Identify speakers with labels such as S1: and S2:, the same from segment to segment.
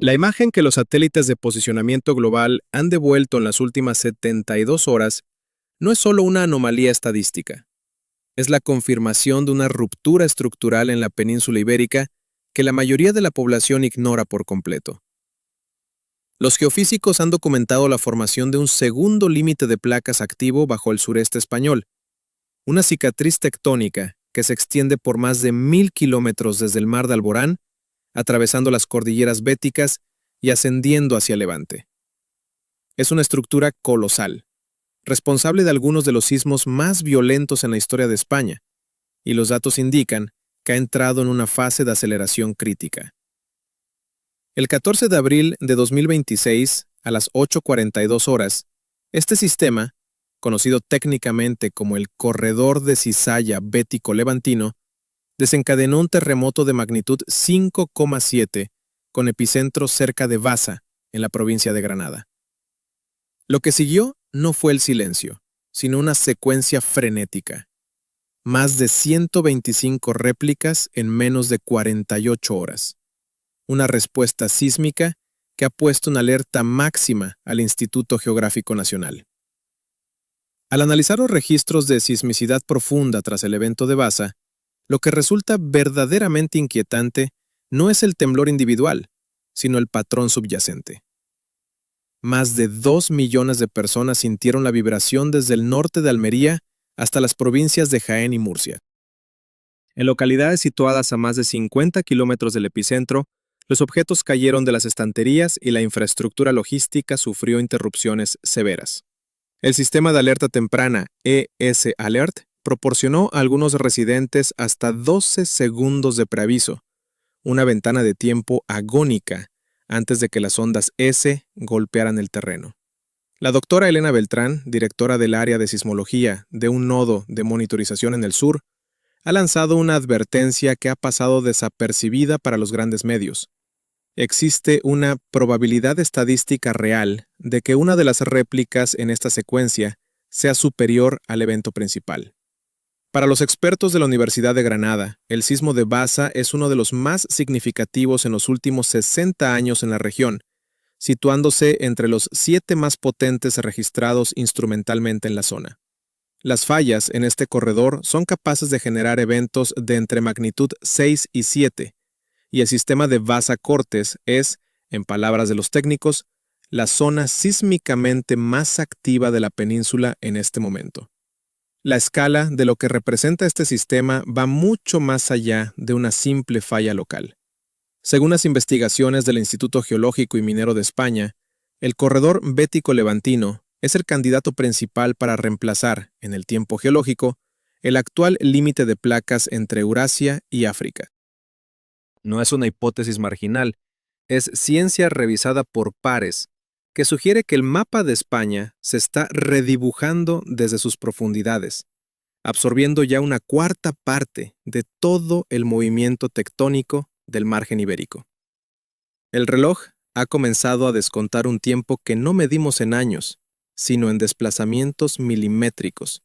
S1: La imagen que los satélites de posicionamiento global han devuelto en las últimas 72 horas no es solo una anomalía estadística, es la confirmación de una ruptura estructural en la península ibérica que la mayoría de la población ignora por completo. Los geofísicos han documentado la formación de un segundo límite de placas activo bajo el sureste español, una cicatriz tectónica que se extiende por más de 1000 kilómetros desde el mar de Alborán, atravesando las cordilleras béticas y ascendiendo hacia Levante. Es una estructura colosal, responsable de algunos de los sismos más violentos en la historia de España, y los datos indican que ha entrado en una fase de aceleración crítica. El 14 de abril de 2026, a las 8:42 horas, este sistema, conocido técnicamente como el Corredor de Cizalla Bético-Levantino, desencadenó un terremoto de magnitud 5,7 con epicentro cerca de Baza, en la provincia de Granada. Lo que siguió no fue el silencio, sino una secuencia frenética. Más de 125 réplicas en menos de 48 horas. Una respuesta sísmica que ha puesto una alerta máxima al Instituto Geográfico Nacional. Al analizar los registros de sismicidad profunda tras el evento de Baza, lo que resulta verdaderamente inquietante no es el temblor individual, sino el patrón subyacente. Más de 2 millones de personas sintieron la vibración desde el norte de Almería hasta las provincias de Jaén y Murcia. En localidades situadas a más de 50 kilómetros del epicentro, los objetos cayeron de las estanterías y la infraestructura logística sufrió interrupciones severas. El sistema de alerta temprana ES Alert proporcionó a algunos residentes hasta 12 segundos de preaviso, una ventana de tiempo agónica antes de que las ondas S golpearan el terreno. La doctora Elena Beltrán, directora del área de sismología de un nodo de monitorización en el sur, ha lanzado una advertencia que ha pasado desapercibida para los grandes medios. Existe una probabilidad estadística real de que una de las réplicas en esta secuencia sea superior al evento principal. Para los expertos de la Universidad de Granada, el sismo de Baza es uno de los más significativos en los últimos 60 años en la región, situándose entre los 7 más potentes registrados instrumentalmente en la zona. Las fallas en este corredor son capaces de generar eventos de entre magnitud 6 y 7, y el sistema de Baza-Cortes es, en palabras de los técnicos, la zona sísmicamente más activa de la península en este momento. La escala de lo que representa este sistema va mucho más allá de una simple falla local. Según las investigaciones del Instituto Geológico y Minero de España, el corredor bético-levantino es el candidato principal para reemplazar, en el tiempo geológico, el actual límite de placas entre Eurasia y África. No es una hipótesis marginal, es ciencia revisada por pares, que sugiere que el mapa de España se está redibujando desde sus profundidades, absorbiendo ya una cuarta parte de todo el movimiento tectónico del margen ibérico. El reloj ha comenzado a descontar un tiempo que no medimos en años, sino en desplazamientos milimétricos,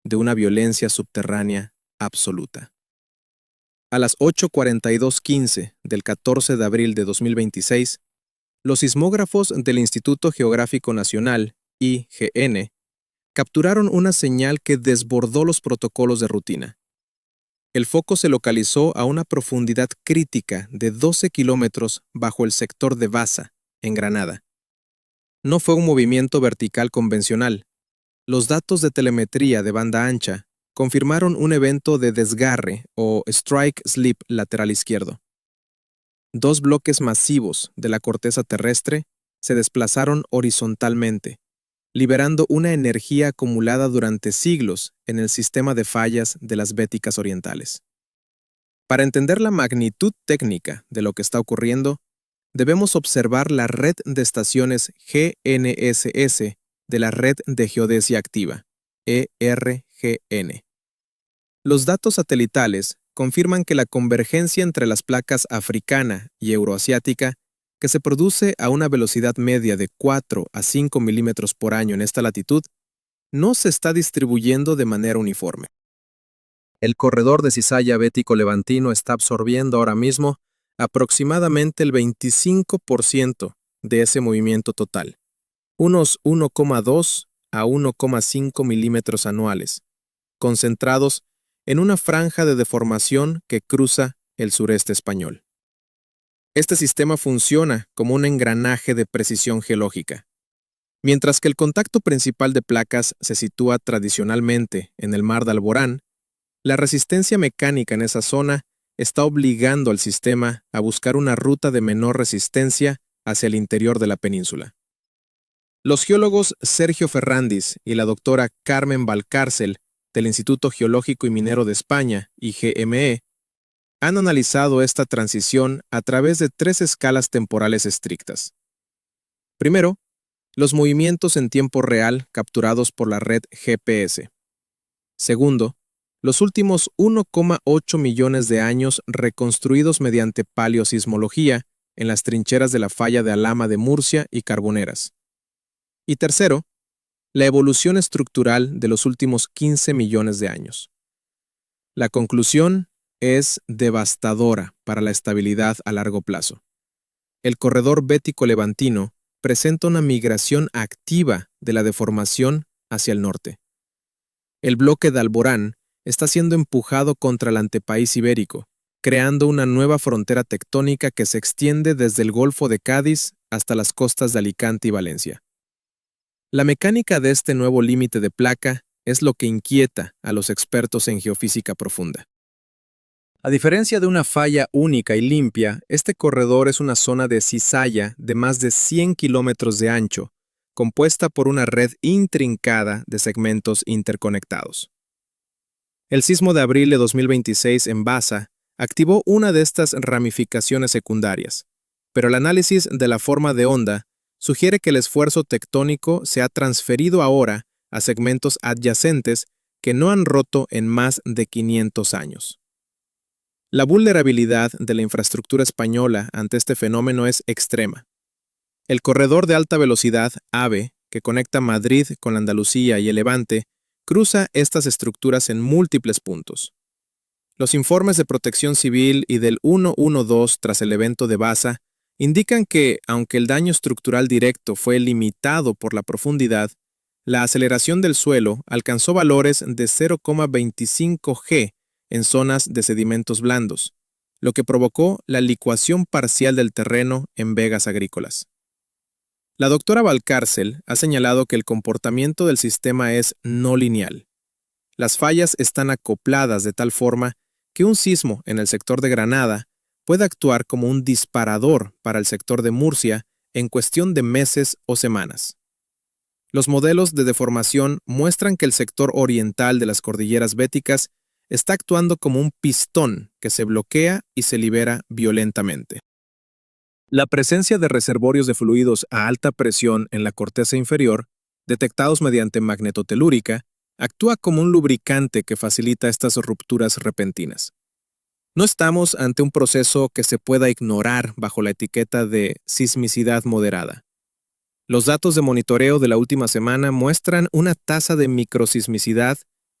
S1: de una violencia subterránea absoluta. A las 8:42:15 del 14 de abril de 2026, los sismógrafos del Instituto Geográfico Nacional, IGN, capturaron una señal que desbordó los protocolos de rutina. El foco se localizó a una profundidad crítica de 12 kilómetros bajo el sector de Baza, en Granada. No fue un movimiento vertical convencional. Los datos de telemetría de banda ancha confirmaron un evento de desgarre o strike slip lateral izquierdo. 2 bloques masivos de la corteza terrestre se desplazaron horizontalmente, liberando una energía acumulada durante siglos en el sistema de fallas de las Béticas Orientales. Para entender la magnitud técnica de lo que está ocurriendo, debemos observar la red de estaciones GNSS de la Red de Geodesia Activa, ERGN. Los datos satelitales confirman que la convergencia entre las placas africana y euroasiática, que se produce a una velocidad media de 4 a 5 milímetros por año en esta latitud, no se está distribuyendo de manera uniforme. El corredor de cizalla bético-levantino está absorbiendo ahora mismo aproximadamente el 25% de ese movimiento total, unos 1,2 a 1,5 milímetros anuales, concentrados en una franja de deformación que cruza el sureste español. Este sistema funciona como un engranaje de precisión geológica. Mientras que el contacto principal de placas se sitúa tradicionalmente en el mar de Alborán, la resistencia mecánica en esa zona está obligando al sistema a buscar una ruta de menor resistencia hacia el interior de la península. Los geólogos Sergio Ferrandis y la doctora Carmen Valcárcel del Instituto Geológico y Minero de España, IGME, han analizado esta transición a través de 3 escalas temporales estrictas. Primero, los movimientos en tiempo real capturados por la red GPS. Segundo, los últimos 1,8 millones de años reconstruidos mediante paleosismología en las trincheras de la falla de Alhama de Murcia y Carboneras. Y tercero, la evolución estructural de los últimos 15 millones de años. La conclusión es devastadora para la estabilidad a largo plazo. El corredor bético-levantino presenta una migración activa de la deformación hacia el norte. El bloque de Alborán está siendo empujado contra el antepaís ibérico, creando una nueva frontera tectónica que se extiende desde el Golfo de Cádiz hasta las costas de Alicante y Valencia. La mecánica de este nuevo límite de placa es lo que inquieta a los expertos en geofísica profunda. A diferencia de una falla única y limpia, este corredor es una zona de cizalla de más de 100 kilómetros de ancho, compuesta por una red intrincada de segmentos interconectados. El sismo de abril de 2026 en Baza activó una de estas ramificaciones secundarias, pero el análisis de la forma de onda sugiere que el esfuerzo tectónico se ha transferido ahora a segmentos adyacentes que no han roto en más de 500 años. La vulnerabilidad de la infraestructura española ante este fenómeno es extrema. El corredor de alta velocidad, AVE, que conecta Madrid con Andalucía y el Levante, cruza estas estructuras en múltiples puntos. Los informes de Protección Civil y del 112 tras el evento de Baza indican que, aunque el daño estructural directo fue limitado por la profundidad, la aceleración del suelo alcanzó valores de 0,25 G en zonas de sedimentos blandos, lo que provocó la licuación parcial del terreno en vegas agrícolas. La doctora Valcárcel ha señalado que el comportamiento del sistema es no lineal. Las fallas están acopladas de tal forma que un sismo en el sector de Granada puede actuar como un disparador para el sector de Murcia en cuestión de meses o semanas. Los modelos de deformación muestran que el sector oriental de las cordilleras béticas está actuando como un pistón que se bloquea y se libera violentamente. La presencia de reservorios de fluidos a alta presión en la corteza inferior, detectados mediante magnetotelúrica, actúa como un lubricante que facilita estas rupturas repentinas. No estamos ante un proceso que se pueda ignorar bajo la etiqueta de sismicidad moderada. Los datos de monitoreo de la última semana muestran una tasa de microsismicidad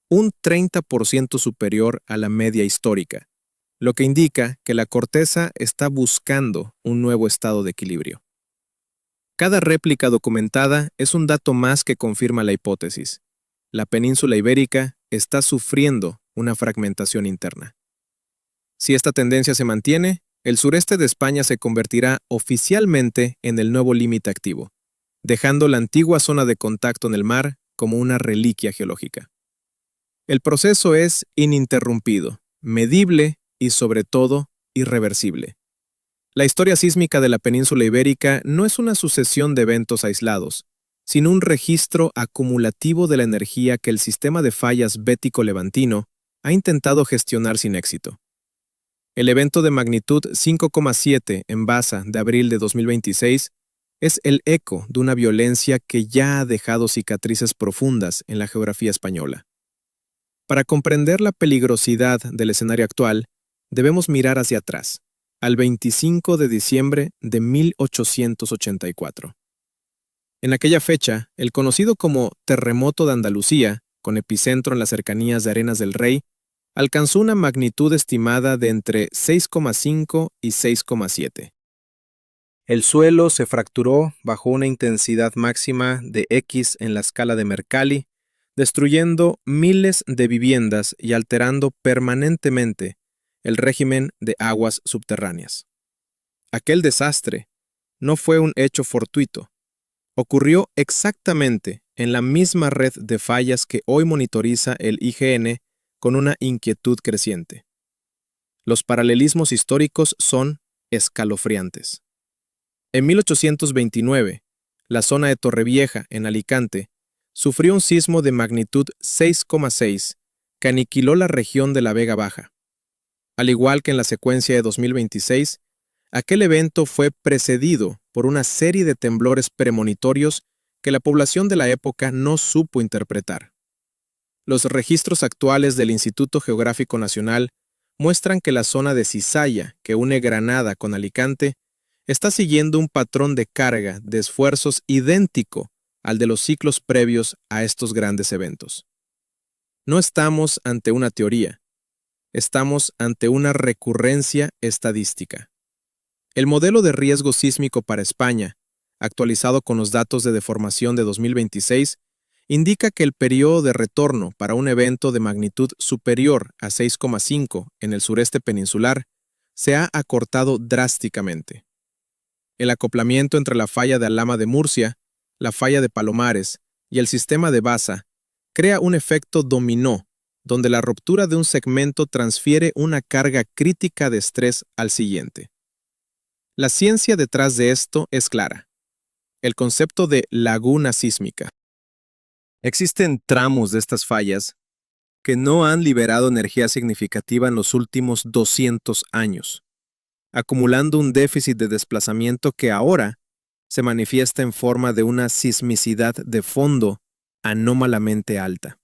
S1: un 30% superior a la media histórica, lo que indica que la corteza está buscando un nuevo estado de equilibrio. Cada réplica documentada es un dato más que confirma la hipótesis. La península ibérica está sufriendo una fragmentación interna. Si esta tendencia se mantiene, el sureste de España se convertirá oficialmente en el nuevo límite activo, dejando la antigua zona de contacto en el mar como una reliquia geológica. El proceso es ininterrumpido, medible y, sobre todo, irreversible. La historia sísmica de la península ibérica no es una sucesión de eventos aislados, sino un registro acumulativo de la energía que el sistema de fallas bético-levantino ha intentado gestionar sin éxito. El evento de magnitud 5,7 en Baza de abril de 2026 es el eco de una violencia que ya ha dejado cicatrices profundas en la geografía española. Para comprender la peligrosidad del escenario actual, debemos mirar hacia atrás, al 25 de diciembre de 1884. En aquella fecha, el conocido como Terremoto de Andalucía, con epicentro en las cercanías de Arenas del Rey, alcanzó una magnitud estimada de entre 6,5 y 6,7. El suelo se fracturó bajo una intensidad máxima de X en la escala de Mercalli, destruyendo miles de viviendas y alterando permanentemente el régimen de aguas subterráneas. Aquel desastre no fue un hecho fortuito. Ocurrió exactamente en la misma red de fallas que hoy monitoriza el IGN con una inquietud creciente. Los paralelismos históricos son escalofriantes. En 1829, la zona de Torrevieja, en Alicante, sufrió un sismo de magnitud 6,6 que aniquiló la región de la Vega Baja. Al igual que en la secuencia de 2026, aquel evento fue precedido por una serie de temblores premonitorios que la población de la época no supo interpretar. Los registros actuales del Instituto Geográfico Nacional muestran que la zona de Cizalla, que une Granada con Alicante, está siguiendo un patrón de carga de esfuerzos idéntico al de los ciclos previos a estos grandes eventos. No estamos ante una teoría, estamos ante una recurrencia estadística. El modelo de riesgo sísmico para España, actualizado con los datos de deformación de 2026, indica que el periodo de retorno para un evento de magnitud superior a 6,5 en el sureste peninsular se ha acortado drásticamente. El acoplamiento entre la falla de Alhama de Murcia, la falla de Palomares y el sistema de Baza crea un efecto dominó, donde la ruptura de un segmento transfiere una carga crítica de estrés al siguiente. La ciencia detrás de esto es clara. El concepto de laguna sísmica. Existen tramos de estas fallas que no han liberado energía significativa en los últimos 200 años, acumulando un déficit de desplazamiento que ahora se manifiesta en forma de una sismicidad de fondo anómalamente alta.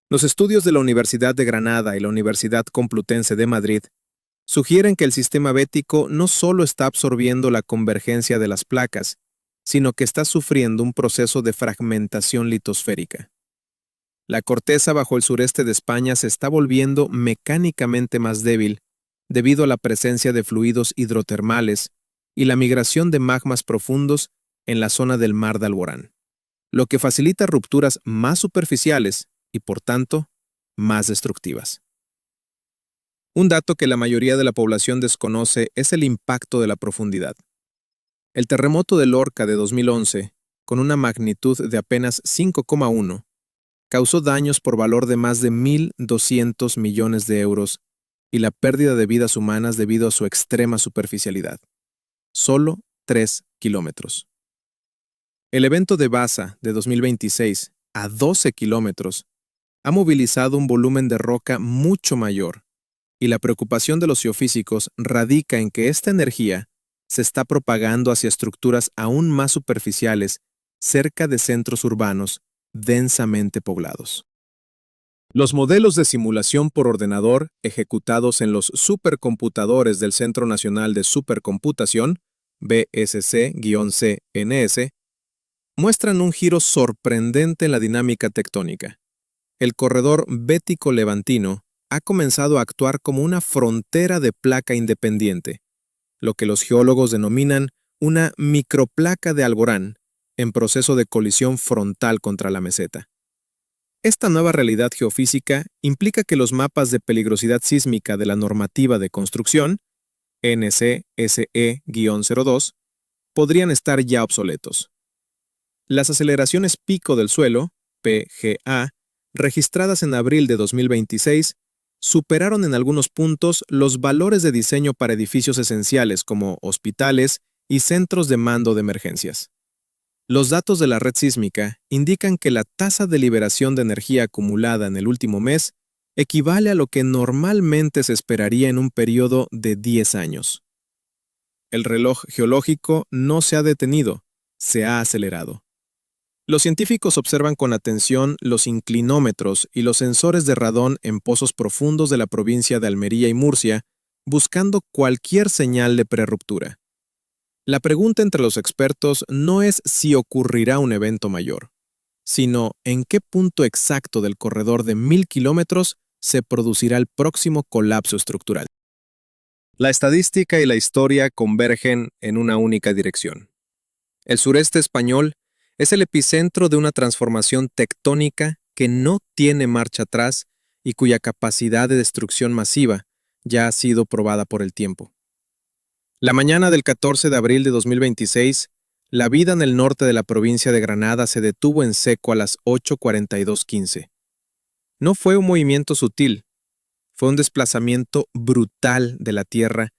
S1: Los estudios de la Universidad de Granada y la Universidad Complutense de Madrid sugieren que el sistema bético no solo está absorbiendo la convergencia de las placas, sino que está sufriendo un proceso de fragmentación litosférica. La corteza bajo el sureste de España se está volviendo mecánicamente más débil debido a la presencia de fluidos hidrotermales y la migración de magmas profundos en la zona del Mar de Alborán, lo que facilita rupturas más superficiales y, por tanto, más destructivas. Un dato que la mayoría de la población desconoce es el impacto de la profundidad. El terremoto de Lorca de 2011, con una magnitud de apenas 5,1, causó daños por valor de más de 1.200 millones de euros y la pérdida de vidas humanas debido a su extrema superficialidad. Solo 3 kilómetros. El evento de Baza de 2026, a 12 kilómetros, ha movilizado un volumen de roca mucho mayor, y la preocupación de los geofísicos radica en que esta energía se está propagando hacia estructuras aún más superficiales cerca de centros urbanos densamente poblados. Los modelos de simulación por ordenador ejecutados en los supercomputadores del Centro Nacional de Supercomputación, BSC-CNS, muestran un giro sorprendente en la dinámica tectónica. El corredor bético-levantino ha comenzado a actuar como una frontera de placa independiente, lo que los geólogos denominan una microplaca de Alborán en proceso de colisión frontal contra la meseta. Esta nueva realidad geofísica implica que los mapas de peligrosidad sísmica de la normativa de construcción, NCSE-02, podrían estar ya obsoletos. Las aceleraciones pico del suelo, PGA, registradas en abril de 2026, superaron en algunos puntos los valores de diseño para edificios esenciales como hospitales y centros de mando de emergencias. Los datos de la red sísmica indican que la tasa de liberación de energía acumulada en el último mes equivale a lo que normalmente se esperaría en un periodo de 10 años. El reloj geológico no se ha detenido, se ha acelerado. Los científicos observan con atención los inclinómetros y los sensores de radón en pozos profundos de la provincia de Almería y Murcia, buscando cualquier señal de prerruptura. La pregunta entre los expertos no es si ocurrirá un evento mayor, sino en qué punto exacto del corredor de 1.000 kilómetros se producirá el próximo colapso estructural. La estadística y la historia convergen en una única dirección. El sureste español es el epicentro de una transformación tectónica que no tiene marcha atrás y cuya capacidad de destrucción masiva ya ha sido probada por el tiempo. La mañana del 14 de abril de 2026, la vida en el norte de la provincia de Granada se detuvo en seco a las 8:42:15. No fue un movimiento sutil, fue un desplazamiento brutal de la Tierra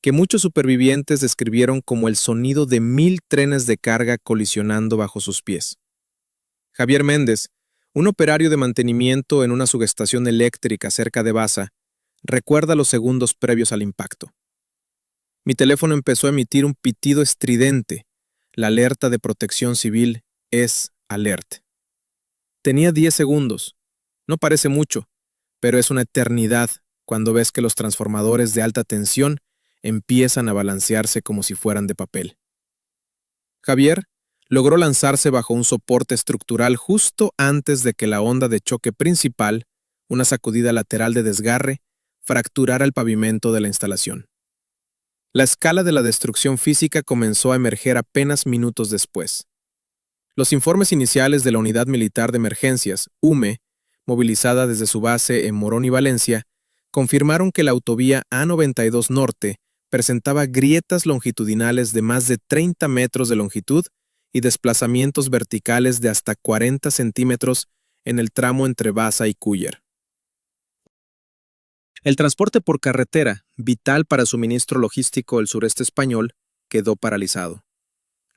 S1: que muchos supervivientes describieron como el sonido de 1000 trenes de carga colisionando bajo sus pies. Javier Méndez, un operario de mantenimiento en una subestación eléctrica cerca de Baza, recuerda los segundos previos al impacto. Mi teléfono empezó a emitir un pitido estridente. La alerta de protección civil es alert. Tenía 10 segundos. No parece mucho, pero es una eternidad cuando ves que los transformadores de alta tensión empiezan a balancearse como si fueran de papel. Javier logró lanzarse bajo un soporte estructural justo antes de que la onda de choque principal, una sacudida lateral de desgarre, fracturara el pavimento de la instalación. La escala de la destrucción física comenzó a emerger apenas minutos después. Los informes iniciales de la Unidad Militar de Emergencias, UME, movilizada desde su base en Morón y Valencia, confirmaron que la autovía A92 Norte presentaba grietas longitudinales de más de 30 metros de longitud y desplazamientos verticales de hasta 40 centímetros en el tramo entre Baza y Cúller. El transporte por carretera, vital para el suministro logístico del sureste español, quedó paralizado.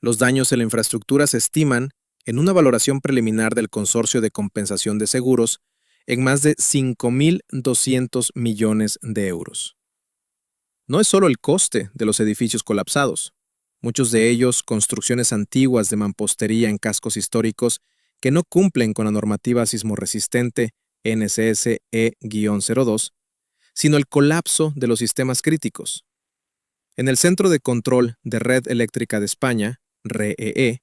S1: Los daños en la infraestructura se estiman, en una valoración preliminar del Consorcio de Compensación de Seguros, en más de 5.200 millones de euros. No es solo el coste de los edificios colapsados, muchos de ellos construcciones antiguas de mampostería en cascos históricos que no cumplen con la normativa sismorresistente NCS E-02, sino el colapso de los sistemas críticos. En el Centro de Control de Red Eléctrica de España, REE,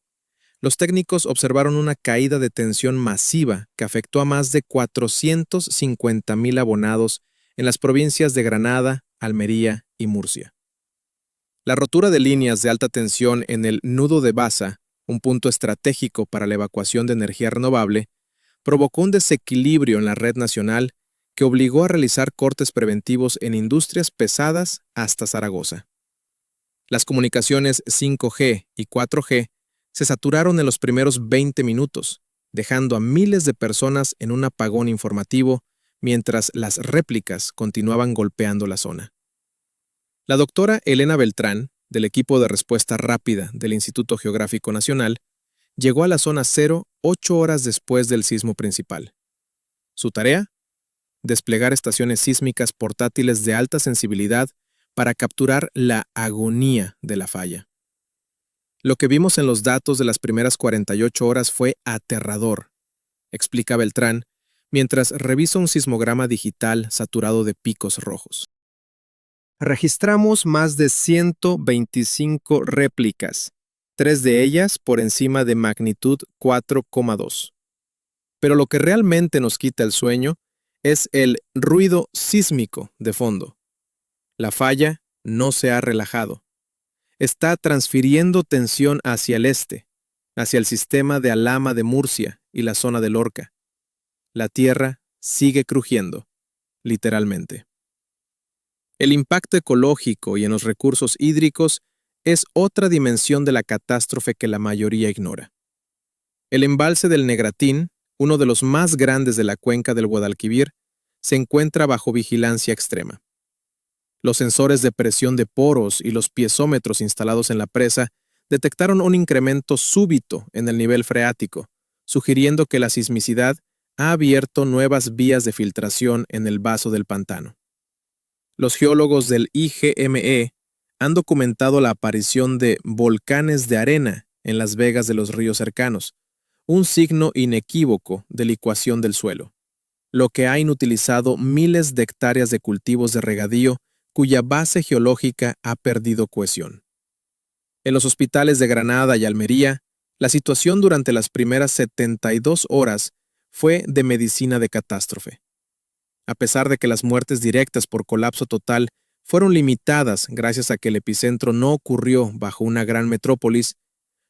S1: los técnicos observaron una caída de tensión masiva que afectó a más de 450,000 abonados en las provincias de Granada, Almería y Murcia. La rotura de líneas de alta tensión en el nudo de Baza, un punto estratégico para la evacuación de energía renovable, provocó un desequilibrio en la red nacional que obligó a realizar cortes preventivos en industrias pesadas hasta Zaragoza. Las comunicaciones 5G y 4G se saturaron en los primeros 20 minutos, dejando a miles de personas en un apagón informativo mientras las réplicas continuaban golpeando la zona. La doctora Elena Beltrán, del equipo de respuesta rápida del Instituto Geográfico Nacional, llegó a la zona cero 8 horas después del sismo principal. Su tarea: desplegar estaciones sísmicas portátiles de alta sensibilidad para capturar la agonía de la falla. Lo que vimos en los datos de las primeras 48 horas fue aterrador, explica Beltrán, mientras revisa un sismograma digital saturado de picos rojos. Registramos más de 125 réplicas, 3 de ellas por encima de magnitud 4,2. Pero lo que realmente nos quita el sueño es el ruido sísmico de fondo. La falla no se ha relajado. Está transfiriendo tensión hacia el este, hacia el sistema de Alhama de Murcia y la zona de Lorca. La tierra sigue crujiendo, literalmente. El impacto ecológico y en los recursos hídricos es otra dimensión de la catástrofe que la mayoría ignora. El embalse del Negratín, uno de los más grandes de la cuenca del Guadalquivir, se encuentra bajo vigilancia extrema. Los sensores de presión de poros y los piezómetros instalados en la presa detectaron un incremento súbito en el nivel freático, sugiriendo que la sismicidad ha abierto nuevas vías de filtración en el vaso del pantano. Los geólogos del IGME han documentado la aparición de volcanes de arena en las vegas de los ríos cercanos, un signo inequívoco de licuación del suelo, lo que ha inutilizado miles de hectáreas de cultivos de regadío cuya base geológica ha perdido cohesión. En los hospitales de Granada y Almería, la situación durante las primeras 72 horas fue de medicina de catástrofe. A pesar de que las muertes directas por colapso total fueron limitadas gracias a que el epicentro no ocurrió bajo una gran metrópolis,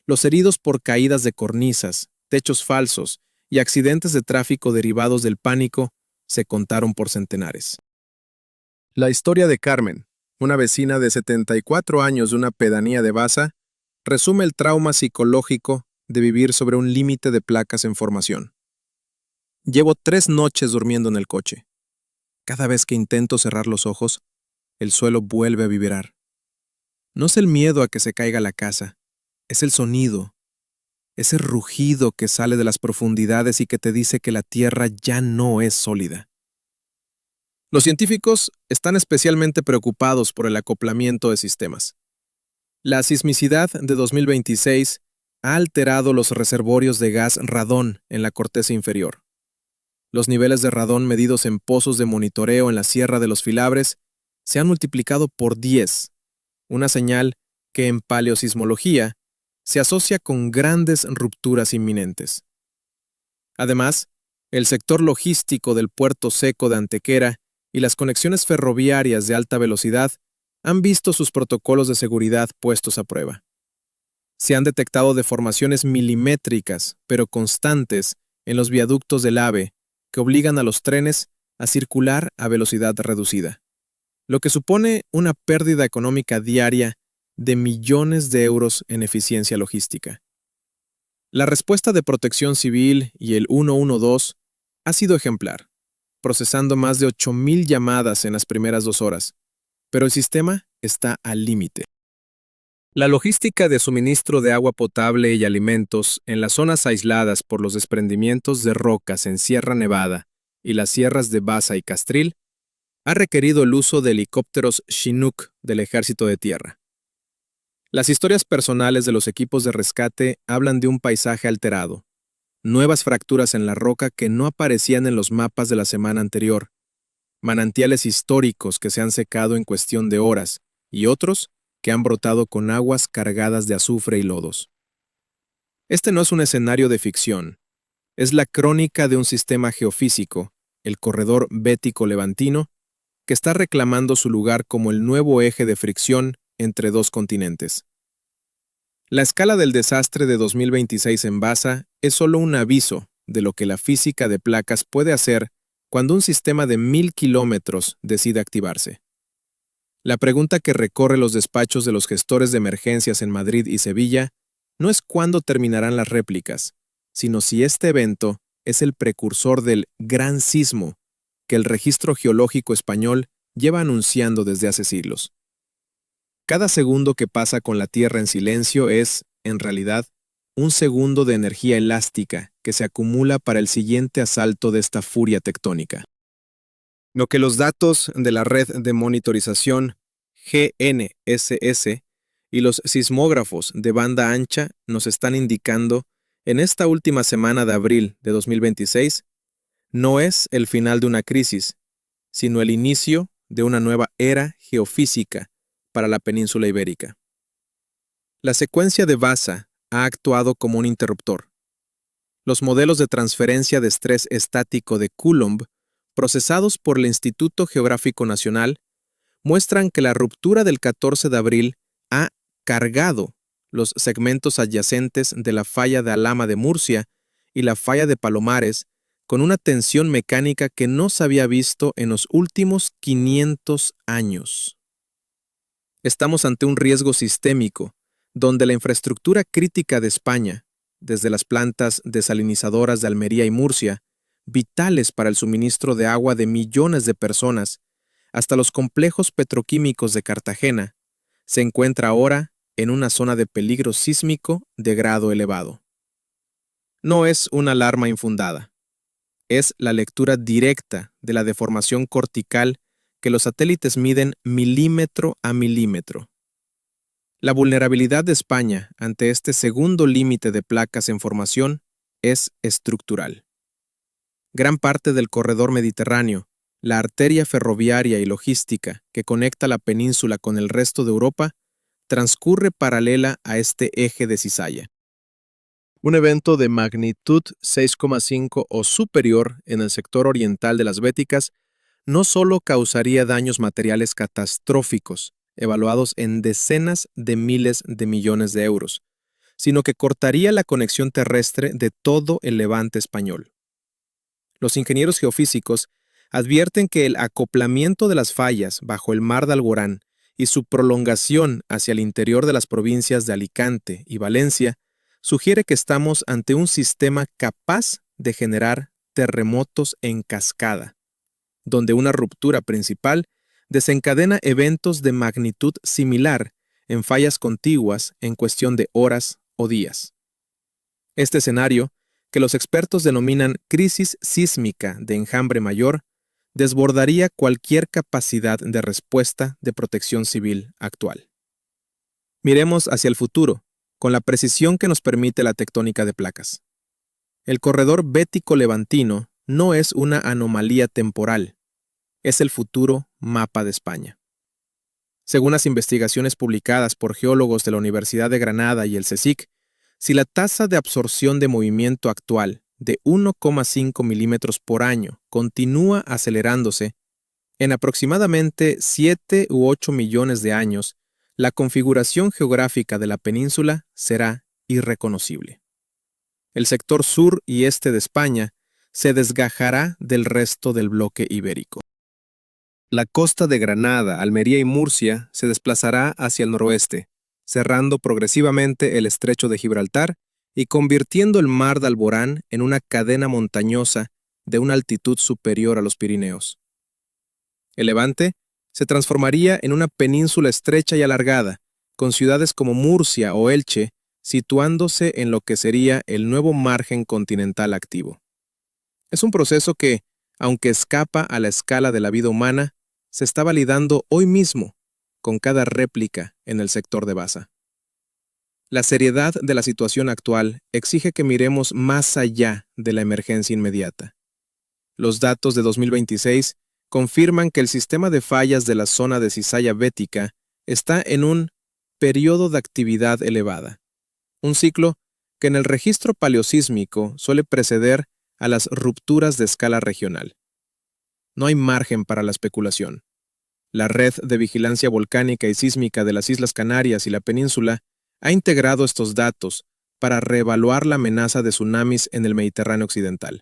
S1: los heridos por caídas de cornisas, techos falsos y accidentes de tráfico derivados del pánico se contaron por centenares. La historia de Carmen, una vecina de 74 años de una pedanía de Baza, resume el trauma psicológico de vivir sobre un límite de placas en formación. Llevo 3 noches durmiendo en el coche. Cada vez que intento cerrar los ojos, el suelo vuelve a vibrar. No es el miedo a que se caiga la casa, es el sonido, ese rugido que sale de las profundidades y que te dice que la tierra ya no es sólida. Los científicos están especialmente preocupados por el acoplamiento de sistemas. La sismicidad de 2026 ha alterado los reservorios de gas radón en la corteza inferior. Los niveles de radón medidos en pozos de monitoreo en la Sierra de los Filabres se han multiplicado por 10, una señal que en paleosismología se asocia con grandes rupturas inminentes. Además, el sector logístico del puerto seco de Antequera y las conexiones ferroviarias de alta velocidad han visto sus protocolos de seguridad puestos a prueba. Se han detectado deformaciones milimétricas, pero constantes, en los viaductos del AVE, que obligan a los trenes a circular a velocidad reducida, lo que supone una pérdida económica diaria de millones de euros en eficiencia logística. La respuesta de Protección Civil y el 112 ha sido ejemplar, procesando más de 8,000 llamadas en las primeras 2 horas, pero el sistema está al límite. La logística de suministro de agua potable y alimentos en las zonas aisladas por los desprendimientos de rocas en Sierra Nevada y las sierras de Baza y Castril ha requerido el uso de helicópteros Chinook del Ejército de Tierra. Las historias personales de los equipos de rescate hablan de un paisaje alterado, nuevas fracturas en la roca que no aparecían en los mapas de la semana anterior, manantiales históricos que se han secado en cuestión de horas y otros que han brotado con aguas cargadas de azufre y lodos. Este no es un escenario de ficción, es la crónica de un sistema geofísico, el corredor bético levantino, que está reclamando su lugar como el nuevo eje de fricción entre 2 continentes. La escala del desastre de 2026 en Baza es solo un aviso de lo que la física de placas puede hacer cuando un sistema de 1,000 kilómetros decide activarse. La pregunta que recorre los despachos de los gestores de emergencias en Madrid y Sevilla no es cuándo terminarán las réplicas, sino si este evento es el precursor del gran sismo que el registro geológico español lleva anunciando desde hace siglos. Cada segundo que pasa con la Tierra en silencio es, en realidad, un segundo de energía elástica que se acumula para el siguiente asalto de esta furia tectónica. Lo que los datos de la red de monitorización GNSS y los sismógrafos de banda ancha nos están indicando en esta última semana de abril de 2026 no es el final de una crisis, sino el inicio de una nueva era geofísica para la península ibérica. La secuencia de Baza ha actuado como un interruptor. Los modelos de transferencia de estrés estático de Coulomb, procesados por el Instituto Geográfico Nacional, muestran que la ruptura del 14 de abril ha cargado los segmentos adyacentes de la falla de Alhama de Murcia y la falla de Palomares con una tensión mecánica que no se había visto en los últimos 500 años. Estamos ante un riesgo sistémico, donde la infraestructura crítica de España, desde las plantas desalinizadoras de Almería y Murcia, vitales para el suministro de agua de millones de personas, hasta los complejos petroquímicos de Cartagena, se encuentra ahora en una zona de peligro sísmico de grado elevado. No es una alarma infundada. Es la lectura directa de la deformación cortical que los satélites miden milímetro a milímetro. La vulnerabilidad de España ante este segundo límite de placas en formación es estructural. Gran parte del corredor mediterráneo, la arteria ferroviaria y logística que conecta la península con el resto de Europa, transcurre paralela a este eje de cizalla. Un evento de magnitud 6,5 o superior en el sector oriental de las Béticas no solo causaría daños materiales catastróficos, evaluados en decenas de miles de millones de euros, sino que cortaría la conexión terrestre de todo el levante español. Los ingenieros geofísicos advierten que el acoplamiento de las fallas bajo el mar de Alborán y su prolongación hacia el interior de las provincias de Alicante y Valencia sugiere que estamos ante un sistema capaz de generar terremotos en cascada, donde una ruptura principal desencadena eventos de magnitud similar en fallas contiguas en cuestión de horas o días. Este escenario, que los expertos denominan crisis sísmica de enjambre mayor, desbordaría cualquier capacidad de respuesta de protección civil actual. Miremos hacia el futuro, con la precisión que nos permite la tectónica de placas. El corredor bético-levantino no es una anomalía temporal, es el futuro mapa de España. Según las investigaciones publicadas por geólogos de la Universidad de Granada y el CSIC, si la tasa de absorción de movimiento actual de 1,5 milímetros por año continúa acelerándose, en aproximadamente 7 u 8 millones de años, la configuración geográfica de la península será irreconocible. El sector sur y este de España se desgajará del resto del bloque ibérico. La costa de Granada, Almería y Murcia se desplazará hacia el noroeste, cerrando progresivamente el estrecho de Gibraltar y convirtiendo el mar de Alborán en una cadena montañosa de una altitud superior a los Pirineos. El Levante se transformaría en una península estrecha y alargada, con ciudades como Murcia o Elche situándose en lo que sería el nuevo margen continental activo. Es un proceso que, aunque escapa a la escala de la vida humana, se está validando hoy mismo con cada réplica en el sector de Baza. La seriedad de la situación actual exige que miremos más allá de la emergencia inmediata. Los datos de 2026 confirman que el sistema de fallas de la zona de cizalla bética está en un periodo de actividad elevada, un ciclo que en el registro paleosísmico suele preceder a las rupturas de escala regional. No hay margen para la especulación. La red de vigilancia volcánica y sísmica de las Islas Canarias y la península ha integrado estos datos para reevaluar la amenaza de tsunamis en el Mediterráneo occidental.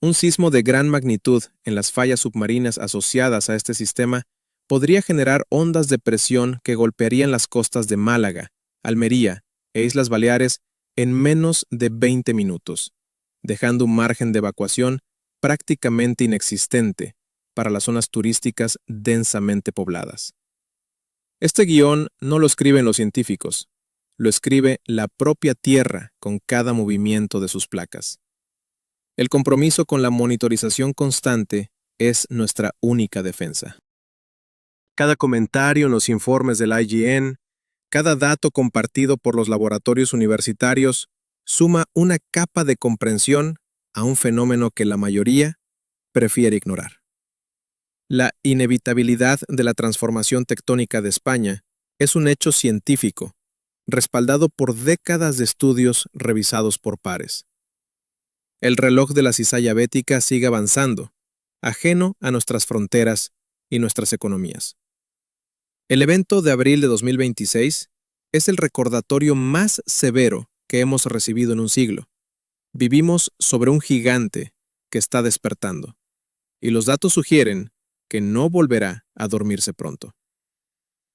S1: Un sismo de gran magnitud en las fallas submarinas asociadas a este sistema podría generar ondas de presión que golpearían las costas de Málaga, Almería e Islas Baleares en menos de 20 minutos, dejando un margen de evacuación prácticamente inexistente para las zonas turísticas densamente pobladas. Este guión no lo escriben los científicos, lo escribe la propia Tierra con cada movimiento de sus placas. El compromiso con la monitorización constante es nuestra única defensa. Cada comentario en los informes del IGN, cada dato compartido por los laboratorios universitarios, suma una capa de comprensión a un fenómeno que la mayoría prefiere ignorar. La inevitabilidad de la transformación tectónica de España es un hecho científico, respaldado por décadas de estudios revisados por pares. El reloj de la cizalla bética sigue avanzando, ajeno a nuestras fronteras y nuestras economías. El evento de abril de 2026 es el recordatorio más severo que hemos recibido en un siglo. Vivimos sobre un gigante que está despertando, y los datos sugieren que no volverá a dormirse pronto.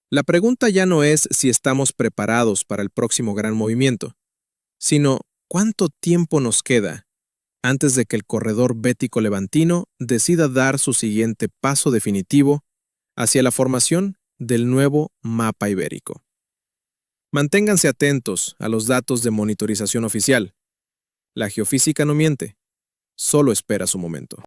S1: La pregunta ya no es si estamos preparados para el próximo gran movimiento, sino cuánto tiempo nos queda antes de que el corredor bético-levantino decida dar su siguiente paso definitivo hacia la formación del nuevo mapa ibérico. Manténganse atentos a los datos de monitorización oficial. La geofísica no miente, solo espera su momento.